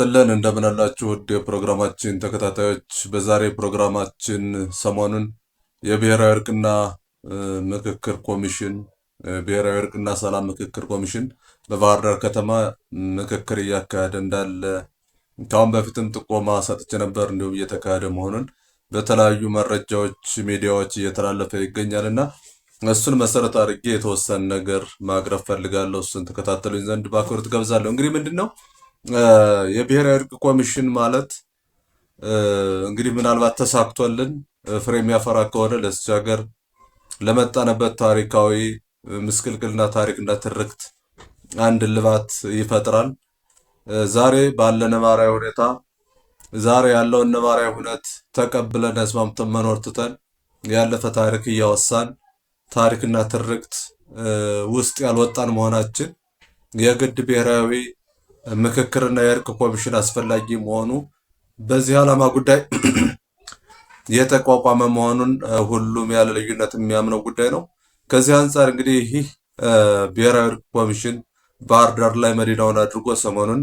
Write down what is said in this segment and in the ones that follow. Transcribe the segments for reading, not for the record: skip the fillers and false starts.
ጥለን እንደምን አላችሁ ውድ የፕሮግራማችን ተከታታዮች። በዛሬ ፕሮግራማችን ሰሞኑን የብሔራዊ እርቅና ምክክር ኮሚሽን ብሔራዊ እርቅና ሰላም ምክክር ኮሚሽን በባህር ዳር ከተማ ምክክር እያካሄደ እንዳለ ካሁን በፊትም ጥቆማ ሰጥቼ ነበር። እንዲሁም እየተካሄደ መሆኑን በተለያዩ መረጃዎች ሚዲያዎች እየተላለፈ ይገኛልና እሱን መሰረት አድርጌ የተወሰነ ነገር ማቅረብ ፈልጋለሁ። እሱን ተከታተሉኝ ዘንድ በአክብሮት ገብዛለሁ። እንግዲህ ምንድነው የብሔራዊ እርቅ ኮሚሽን ማለት እንግዲህ ምናልባት ተሳክቶልን ፍሬ የሚያፈራ ከሆነ ለዚህ ሀገር ለመጣንበት ታሪካዊ ምስቅልቅልና ታሪክና ትርክት አንድ ልባት ይፈጥራል። ዛሬ ባለ ነባራዊ ሁኔታ ዛሬ ያለውን ነባራዊ ሁኔታ ተቀብለን ተስማምተን መኖር ትተን ያለፈ ታሪክ እያወሳን ታሪክና ትርክት ውስጥ ያልወጣን መሆናችን የግድ ብሔራዊ ምክክርና የእርቅ ኮሚሽን አስፈላጊ መሆኑ በዚህ ዓላማ ጉዳይ የተቋቋመ መሆኑን ሁሉም ያለ ልዩነት የሚያምነው ጉዳይ ነው። ከዚህ አንጻር እንግዲህ ይህ ብሔራዊ እርቅ ኮሚሽን ባህር ዳር ላይ መዲናውን አድርጎ ሰሞኑን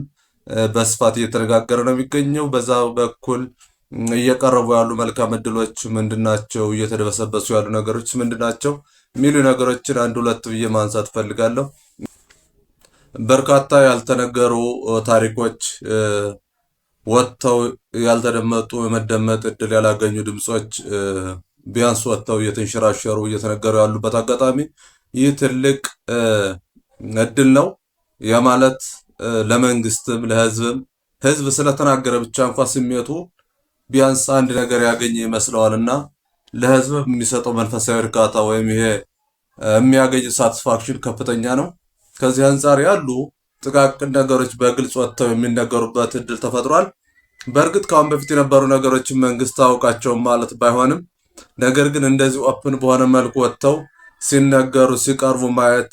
በስፋት እየተነጋገረ ነው የሚገኘው። በዛ በኩል እየቀረቡ ያሉ መልካም እድሎች ምንድናቸው? እየተደበሰበሱ ያሉ ነገሮች ምንድናቸው? የሚሉ ነገሮችን አንድ ሁለት ብዬ ማንሳት ፈልጋለሁ። በርካታ ያልተነገሩ ታሪኮች ወጥተው ያልተደመጡ የመደመጥ እድል ያላገኙ ድምጾች ቢያንስ ወጥተው እየተንሸራሸሩ እየተነገሩ ያሉበት አጋጣሚ ይህ ትልቅ እድል ነው። ያ ማለት ለመንግስትም ለህዝብም ህዝብ ስለተናገረ ብቻ እንኳን ስሜቱ ቢያንስ አንድ ነገር ያገኘ ይመስለዋልና ለህዝብ የሚሰጠው መንፈሳዊ እርካታ ወይም ይሄ የሚያገኝ ሳቲስፋክሽን ከፍተኛ ነው። ከዚህ አንጻር ያሉ ጥቃቅን ነገሮች በግልጽ ወጥተው የሚነገሩበት እድል ተፈጥሯል። በእርግጥ ካሁን በፊት የነበሩ ነገሮችን መንግስት አውቃቸውም ማለት ባይሆንም ነገር ግን እንደዚህ ኦፕን በሆነ መልኩ ወጥተው ሲነገሩ ሲቀርቡ ማየት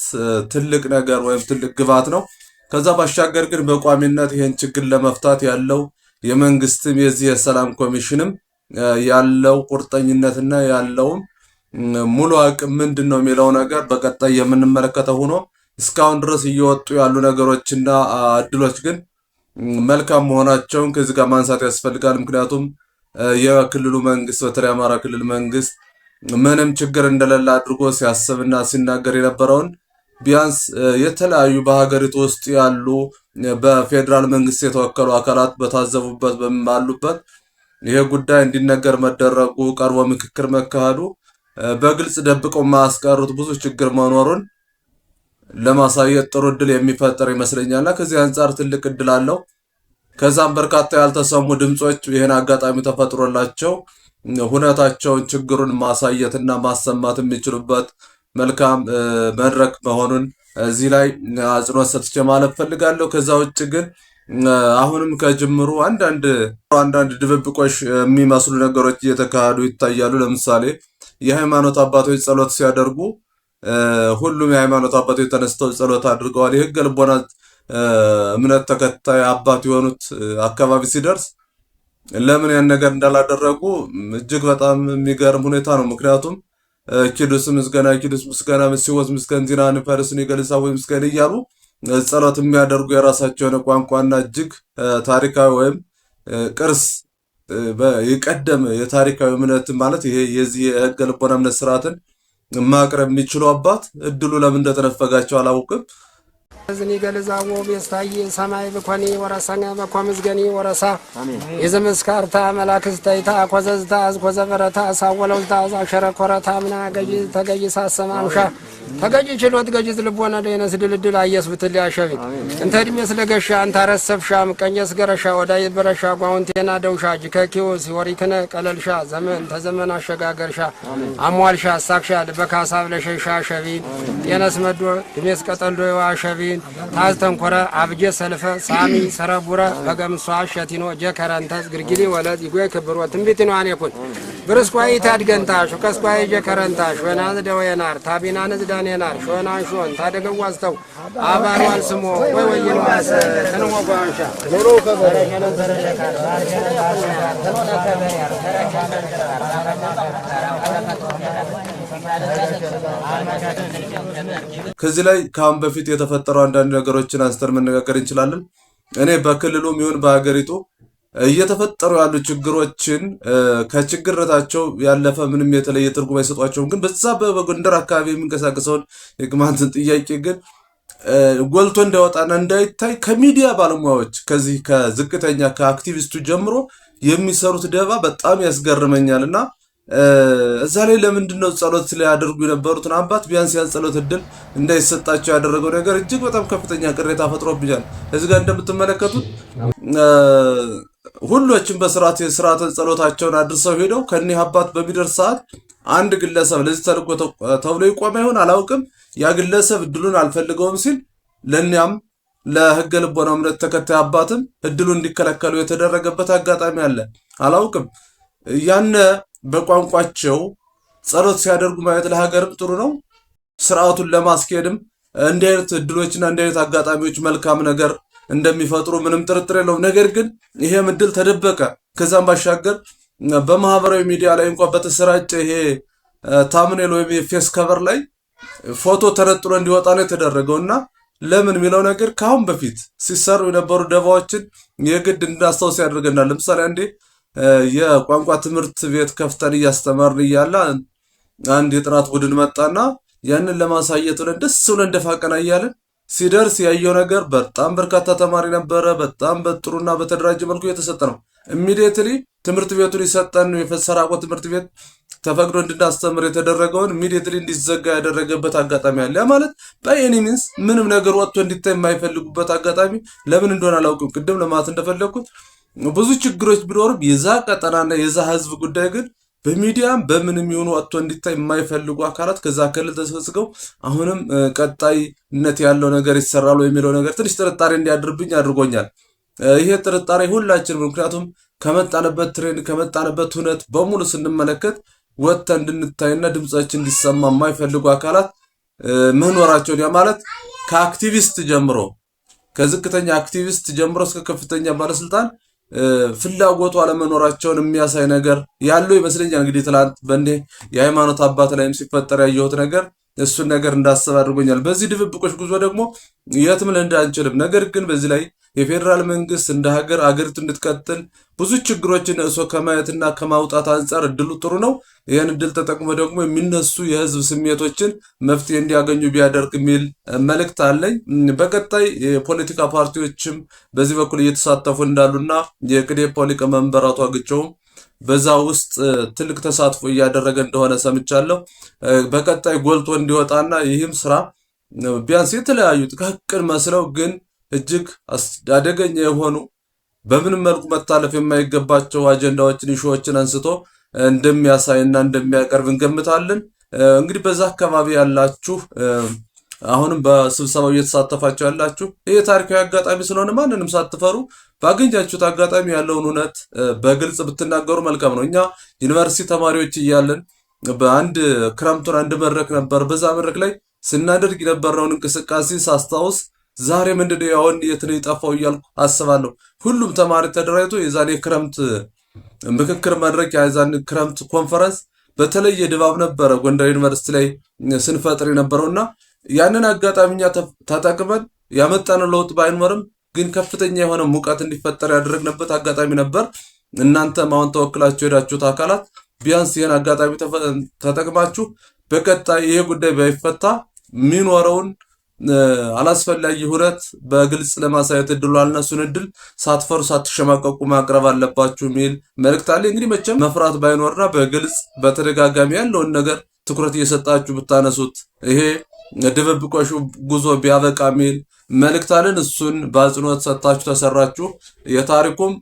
ትልቅ ነገር ወይም ትልቅ ግባት ነው። ከዛ ባሻገር ግን በቋሚነት ይሄን ችግር ለመፍታት ያለው የመንግስትም የዚህ የሰላም ኮሚሽንም ያለው ቁርጠኝነትና ያለውም ሙሉ አቅም ምንድነው የሚለው ነገር በቀጣይ የምንመለከተው ሆኖ እስካሁን ድረስ እየወጡ ያሉ ነገሮችና እድሎች ግን መልካም መሆናቸውን ከዚህ ጋር ማንሳት ያስፈልጋል። ምክንያቱም የክልሉ መንግስት በተለይ አማራ ክልል መንግስት ምንም ችግር እንደሌለ አድርጎ ሲያስብና ሲናገር የነበረውን ቢያንስ የተለያዩ በሀገሪቱ ውስጥ ያሉ በፌዴራል መንግስት የተወከሉ አካላት በታዘቡበት ባሉበት ይሄ ጉዳይ እንዲነገር መደረጉ ቀርቦ ምክክር መካሄዱ በግልጽ ደብቀው ማስቀሩት ብዙ ችግር መኖሩን ለማሳየት ጥሩ እድል የሚፈጠር ይመስለኛልና ከዚህ አንጻር ትልቅ እድል አለው። ከዛም በርካታ ያልተሰሙ ድምጾች ይሄን አጋጣሚ ተፈጥሮላቸው ሁኔታቸውን ችግሩን ማሳየትና ማሰማት የሚችሉበት መልካም መድረክ መሆኑን እዚህ ላይ አጽንኦት ሰጥቼ ማለት ፈልጋለሁ። ከዛ ውጭ ግን አሁንም ከጅምሩ አንዳንድ ድብብቆሽ የሚመስሉ ነገሮች እየተካሄዱ ይታያሉ። ለምሳሌ የሃይማኖት አባቶች ጸሎት ሲያደርጉ ሁሉም የሃይማኖት አባቶች ተነስተው ጸሎት አድርገዋል። የህገ ልቦና እምነት ተከታይ አባት የሆኑት አካባቢ ሲደርስ ለምን ያን ነገር እንዳላደረጉ እጅግ በጣም የሚገርም ሁኔታ ነው። ምክንያቱም ኪዱስ ምስጋና ሲወዝ ምስጋና ዚናን ፈርስን ይገልጻው ምስጋና እያሉ ጸሎት የሚያደርጉ የራሳቸው የሆነ ቋንቋና እጅግ ታሪካዊ ወይም ቅርስ የቀደመ የታሪካዊ እምነት ማለት ይሄ የዚህ የህገ ልቦና እምነት ስርዓትን ማቅረብ የሚችሉ አባት እድሉ ለምን እንደተነፈጋቸው አላውቅም። ዝኒ ገለዛው ቤስታይ ሰማይ በኮኒ ወራሳኛ በኮምዝገኒ ወራሳ የዘመስካርታ መላክስታይታ ኮዘዝታ አዝኮዘበረታ ሳወለውታ አሸረኮረታ ምና ገጂ ተገጂ ሳሰማምሻ ተገጂ ችሎት ገጂ ልቦና ደይነስ ድልድል አየስብትል ያሸቢ እንተ ድሜ ስለገሻ አንተ ረሰብሻ ምቀኘስ ገረሻ ወዳይ በረሻ ጓውንቴና ደውሻ ጅከኪው ሲወሪከነ ቀለልሻ ዘመን ተዘመን አሸጋገርሻ አሟልሻ ሳክሻ በካሳብ ለሸሻ ሸቢ የነስ መዶ ድሜስ ቀጠልዶ ያሸቢ ታዝተንኮረ አብጀ ሰልፈ ሳሚ ሰረቡረ በገምሷ ሸቲኖ ጀከረንተስ ግርግሊ ወለድ ይጎይ ክብሮ ትንቢት ነው አኔኩን ብርስኳይ ታድገንታሽ ከስኳይ ጀከረንታሽ ወናዝ ደወናር ታቢናንዝ ዳኔናር ሾናን ሾን ታደገዋስተው አባሯን ስሞ ወይ ወይን ዋሰ ተንወጓንሻ ኖሮ ከበረከነ ተረሸካር ባርከነ ባርከነ ተኖና ከበሪያር ተረካነ ከዚህ ላይ ካሁን በፊት የተፈጠሩ አንዳንድ ነገሮችን አንስተን መነጋገር እንችላለን። እኔ በክልሉም ይሁን በሀገሪቱ እየተፈጠሩ ያሉ ችግሮችን ከችግርነታቸው ያለፈ ምንም የተለየ ትርጉም አይሰጧቸውም። ግን በዛ በጎንደር አካባቢ የሚንቀሳቀሰውን የቅማንትን ጥያቄ ግን ጎልቶ እንዳይወጣና እንዳይታይ ከሚዲያ ባለሙያዎች ከዚህ ከዝቅተኛ ከአክቲቪስቱ ጀምሮ የሚሰሩት ደባ በጣም ያስገርመኛል። እና እዛ ላይ ለምንድነው ጸሎት ሊያደርጉ የነበሩትን አባት ቢያንስ ያን ጸሎት እድል እንዳይሰጣቸው ያደረገው ነገር እጅግ በጣም ከፍተኛ ቅሬታ ፈጥሮብኛል። እዚህ ጋር እንደምትመለከቱት ሁሎችም የስርዓተ ጸሎታቸውን አድርሰው ሄደው ከኒህ አባት በሚደርስ ሰዓት አንድ ግለሰብ ለዚህ ተልእኮ ተብሎ ይቆም ይሆን አላውቅም፣ ያ ግለሰብ እድሉን አልፈልገውም ሲል ለእኛም ለህገ ልቦና እምነት ተከታይ አባትም እድሉ እንዲከለከሉ የተደረገበት አጋጣሚ አለ። አላውቅም ያነ በቋንቋቸው ጸሎት ሲያደርጉ ማየት ለሀገርም ጥሩ ነው፣ ስርዓቱን ለማስኬድም እንዲህ አይነት እድሎችና እንዲህ አይነት አጋጣሚዎች መልካም ነገር እንደሚፈጥሩ ምንም ጥርጥር የለውም። ነገር ግን ይሄም እድል ተደበቀ። ከዛም ባሻገር በማህበራዊ ሚዲያ ላይ እንኳን በተሰራጨ ይሄ ታምኔል ወይም የፌስ ከቨር ላይ ፎቶ ተነጥሎ እንዲወጣ ነው የተደረገው። እና ለምን የሚለው ነገር ከአሁን በፊት ሲሰሩ የነበሩ ደባዎችን የግድ እንድናስታውስ ያደርገናል። ለምሳሌ አንዴ የቋንቋ ትምህርት ቤት ከፍተን እያስተማርን እያለ አንድ የጥናት ቡድን መጣና ያንን ለማሳየት ብለን ደስ ብለን ደፋ ቀና እያለን ሲደርስ ያየው ነገር በጣም በርካታ ተማሪ ነበረ። በጣም በጥሩና በተደራጀ መልኩ የተሰጠ ነው። ኢሚዲየትሊ ትምህርት ቤቱን ይሰጠን የፈሰራቆ ትምህርት ቤት ተፈቅዶ እንድናስተምር የተደረገውን ኢሚዲየትሊ እንዲዘጋ ያደረገበት አጋጣሚ አለ። ያ ማለት በኤኒ ሚንስ ምንም ነገር ወጥቶ እንዲታይ የማይፈልጉበት አጋጣሚ ለምን እንደሆነ አላውቅም። ቅድም ለማለት እንደፈለግኩት ብዙ ችግሮች ቢኖርም የዛ ቀጠናና የዛ ህዝብ ጉዳይ ግን በሚዲያም በምንም ይሁን ወጥቶ እንዲታይ የማይፈልጉ አካላት ከዛ ክልል ተሰብስበው አሁንም ቀጣይነት ያለው ነገር ይሰራሉ የሚለው ነገር ትንሽ ጥርጣሬ እንዲያድርብኝ አድርጎኛል። ይሄ ጥርጣሬ ሁላችንም ምክንያቱም ከመጣንበት ትሬንድ ከመጣንበት ሁነት በሙሉ ስንመለከት ወጥተን እንድንታይና ድምጻችን እንዲሰማ የማይፈልጉ አካላት መኖራቸውን ያ ማለት ከአክቲቪስት ጀምሮ ከዝቅተኛ አክቲቪስት ጀምሮ እስከ ከፍተኛ ባለስልጣን ፍላጎቱ አለመኖራቸውን የሚያሳይ ነገር ያለው ይመስለኛል። እንግዲህ ትላንት በእንደ የሃይማኖት አባት ላይም ሲፈጠር ያየሁት ነገር እሱን ነገር እንዳስብ አድርጎኛል። በዚህ ድብብቆች ጉዞ ደግሞ የትም ልንሄድ አንችልም። ነገር ግን በዚህ ላይ የፌዴራል መንግስት እንደ ሀገር አገሪቱ እንድትቀጥል ብዙ ችግሮችን እሶ ከማየትና ከማውጣት አንጻር እድሉ ጥሩ ነው። ይህን እድል ተጠቅሞ ደግሞ የሚነሱ የህዝብ ስሜቶችን መፍትሄ እንዲያገኙ ቢያደርግ የሚል መልእክት አለኝ። በቀጣይ የፖለቲካ ፓርቲዎችም በዚህ በኩል እየተሳተፉ እንዳሉና የቅዴፓ ሊቀመንበር አቶ አግቸውም በዛ ውስጥ ትልቅ ተሳትፎ እያደረገ እንደሆነ ሰምቻለሁ። በቀጣይ ጎልቶ እንዲወጣና ይህም ስራ ቢያንስ የተለያዩ ጥቃቅን መስለው ግን እጅግ አደገኛ የሆኑ በምንም መልኩ መታለፍ የማይገባቸው አጀንዳዎችን ኢሹዎችን አንስቶ እንደሚያሳይና እንደሚያቀርብ እንገምታለን። እንግዲህ በዛ አካባቢ ያላችሁ አሁንም በስብሰባው እየተሳተፋችሁ ያላችሁ ይሄ ታሪካዊ አጋጣሚ ስለሆነ ማንንም ሳትፈሩ ባገኛችሁት አጋጣሚ ያለውን እውነት በግልጽ ብትናገሩ መልካም ነው። እኛ ዩኒቨርሲቲ ተማሪዎች እያለን በአንድ ክረምቱን አንድ መድረክ ነበር። በዛ መድረክ ላይ ስናደርግ የነበረውን እንቅስቃሴ ሳስታውስ ዛሬ ምንድነው ያውን የት ነው የጠፋው እያልኩ አስባለሁ። ሁሉም ተማሪ ተደራጅቶ የዛኔ ክረምት ምክክር መድረክ የዛኔ ክረምት ኮንፈረንስ በተለየ ድባብ ነበረ ጎንደር ዩኒቨርሲቲ ላይ ስንፈጥር የነበረውና ያንን አጋጣሚኛ ተጠቅመን ያመጣነው ለውጥ ባይኖርም ግን ከፍተኛ የሆነ ሙቀት እንዲፈጠር ያደረግንበት አጋጣሚ ነበር። እናንተም አሁን ተወክላችሁ ሄዳችሁት አካላት ቢያንስ ይህን አጋጣሚ ተጠቅማችሁ በቀጣይ ይሄ ጉዳይ ባይፈታ የሚኖረውን አላስፈላጊ ሁነት በግልጽ ለማሳየት እድሉ አልነሱን እድል ሳትፈሩ ሳትሸማቀቁ ማቅረብ አለባችሁ የሚል መልእክት አለ። እንግዲህ መቼም መፍራት ባይኖርና በግልጽ በተደጋጋሚ ያለውን ነገር ትኩረት እየሰጣችሁ ብታነሱት ይሄ ድብብቆሹ ጉዞ ቢያበቃ የሚል መልእክት አለን። እሱን በአጽንኦት ሰጥታችሁ ተሰራችሁ የታሪኩም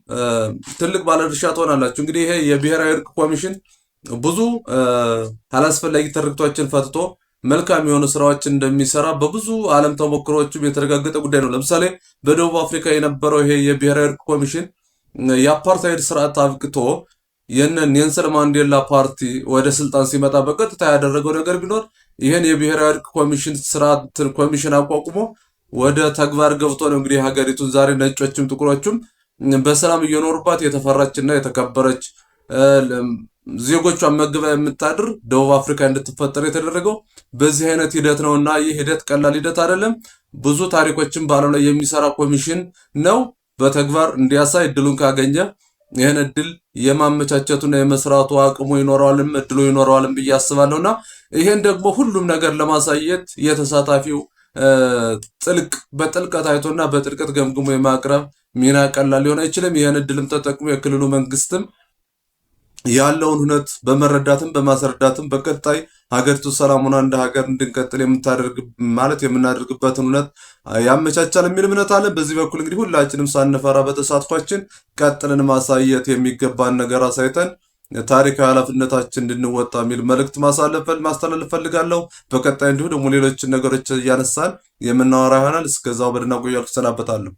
ትልቅ ባለድርሻ ትሆናላችሁ። እንግዲህ ይሄ የብሔራዊ እርቅ ኮሚሽን ብዙ አላስፈላጊ ትርክቶችን ፈትቶ መልካም የሆኑ ስራዎችን እንደሚሰራ በብዙ ዓለም ተሞክሮዎችም የተረጋገጠ ጉዳይ ነው። ለምሳሌ በደቡብ አፍሪካ የነበረው ይሄ የብሔራዊ እርቅ ኮሚሽን የአፓርታይድ ስርዓት አብቅቶ የኔልሰን ማንዴላ ፓርቲ ወደ ስልጣን ሲመጣ በቀጥታ ያደረገው ነገር ቢኖር ይሄን የብሔራዊ እርቅ ኮሚሽን ስርዓት ኮሚሽን አቋቁሞ ወደ ተግባር ገብቶ ነው። እንግዲህ ሀገሪቱን ዛሬ ነጮችም ጥቁሮችም በሰላም እየኖሩባት የተፈራችና የተከበረች ዜጎቿን መግባ የምታድር ደቡብ አፍሪካ እንድትፈጠር የተደረገው በዚህ አይነት ሂደት ነውና ይህ ሂደት ቀላል ሂደት አይደለም። ብዙ ታሪኮችን በዓለም ላይ የሚሰራ ኮሚሽን ነው። በተግባር እንዲያሳይ እድሉን ካገኘ ይህን እድል የማመቻቸቱና የመስራቱ አቅሙ ይኖረዋልም እድሉ ይኖረዋልም ብዬ አስባለሁና ይሄን ደግሞ ሁሉም ነገር ለማሳየት የተሳታፊው በጥልቀት አይቶና በጥልቀት ገምግሞ የማቅረብ ሚና ቀላል ሊሆን አይችልም። ይህን እድልም ተጠቅሞ የክልሉ መንግስትም ያለውን ሁነት በመረዳትም በማስረዳትም በቀጣይ ሀገሪቱ ሰላም ሆና እንደ ሀገር እንድንቀጥል የምናደርግበትን ሁነት ያመቻቻል የሚል እምነት አለ። በዚህ በኩል እንግዲህ ሁላችንም ሳንፈራ በተሳትፏችን ቀጥልን ማሳየት የሚገባን ነገር አሳይተን ታሪካዊ ኃላፊነታችን እንድንወጣ የሚል መልእክት ማስተላለፍ ፈልጋለሁ። በቀጣይ እንዲሁ ደግሞ ሌሎችን ነገሮች እያነሳን የምናወራ ይሆናል። እስከዛው በደህና ቆያችሁ፣ ሰናበታለሁ።